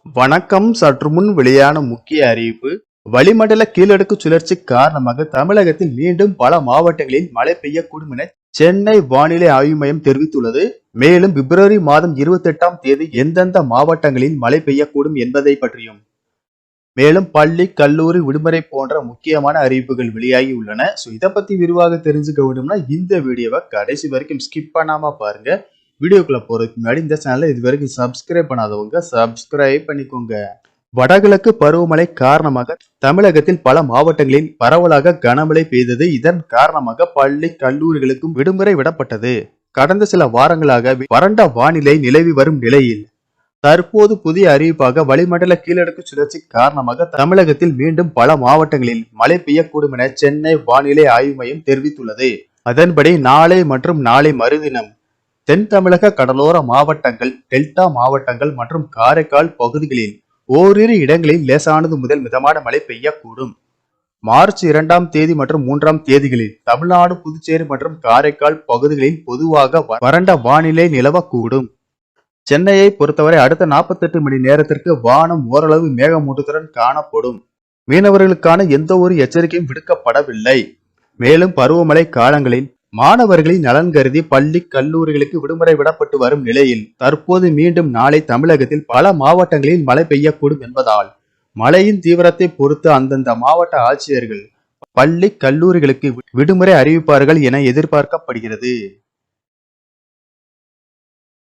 வணக்கம். சற்று முன் வெளியான முக்கிய அறிவிப்பு. வளிமண்டல கீழடுக்கு சுழற்சி காரணமாக தமிழகத்தில் மீண்டும் பல மாவட்டங்களில் மழை பெய்யக்கூடும் என சென்னை வானிலை ஆய்வு மையம் தெரிவித்துள்ளது. மேலும் பிப்ரவரி மாதம் 28ஆம் தேதி எந்தெந்த மாவட்டங்களில் மழை பெய்யக்கூடும் என்பதை பற்றியும் மேலும் பள்ளி கல்லூரி விடுமுறை போன்ற முக்கியமான அறிவிப்புகள் வெளியாகி உள்ளன. இதை பத்தி விரிவாக தெரிஞ்சுக்க வேண்டும்னா இந்த வீடியோவை கடைசி வரைக்கும் ஸ்கிப் பண்ணாம பாருங்க. வீடியோக்குள்ள போறதுக்கு முன்னாடி இந்த சேனலை இது வரைக்கும் சப்ஸ்கிரைப் பண்ணாதவங்க சப்ஸ்கிரைப் பண்ணிக்கோங்க. வடகிழக்கு பருவமழை காரணமாக தமிழகத்தில் பல மாவட்டங்களில் பரவலாக கனமழை பெய்தது. இதன் காரணமாக பள்ளி கல்லூரிகளுக்கும் விடுமுறை விடப்பட்டது. கடந்த சில வாரங்களாக வறண்ட வானிலை நிலவி வரும் நிலையில் தற்போது புதிய அறிவிப்பாக வளிமண்டல கீழடுக்கு சுழற்சி காரணமாக தமிழகத்தில் மீண்டும் பல மாவட்டங்களில் மழை பெய்யக்கூடும் என சென்னை வானிலை ஆய்வு மையம் தெரிவித்துள்ளது. அதன்படி நாளை மற்றும் நாளை மறுதினம் தென் தமிழக கடலோர மாவட்டங்கள், டெல்டா மாவட்டங்கள் மற்றும் காரைக்கால் பகுதிகளில் ஓரிரு இடங்களில் லேசானது முதல் மிதமான மழை பெய்யக்கூடும். மார்ச் 2ஆம் தேதி மற்றும் 3ஆம் தேதிகளில் தமிழ்நாடு, புதுச்சேரி மற்றும் காரைக்கால் பகுதிகளில் பொதுவாக வறண்ட வானிலை நிலவக்கூடும். சென்னையை பொறுத்தவரை அடுத்த 48 மணி நேரத்திற்கு வானம் ஓரளவு மேகமூட்டத்துடன் காணப்படும். மீனவர்களுக்கான எந்த ஒரு எச்சரிக்கையும் விடுக்கப்படவில்லை. மேலும் பருவமழை காலங்களில் மாணவர்களின் நலன் கருதி பள்ளி கல்லூரிகளுக்கு விடுமுறை விடப்பட்டு வரும் நிலையில் தற்போது மீண்டும் நாளை தமிழகத்தில் பல மாவட்டங்களில் மழை பெய்யக்கூடும் என்பதால் மழையின் தீவிரத்தை பொறுத்து அந்தந்த மாவட்ட ஆட்சியர்கள் பள்ளி கல்லூரிகளுக்கு விடுமுறை அறிவிப்பார்கள் என எதிர்பார்க்கப்படுகிறது.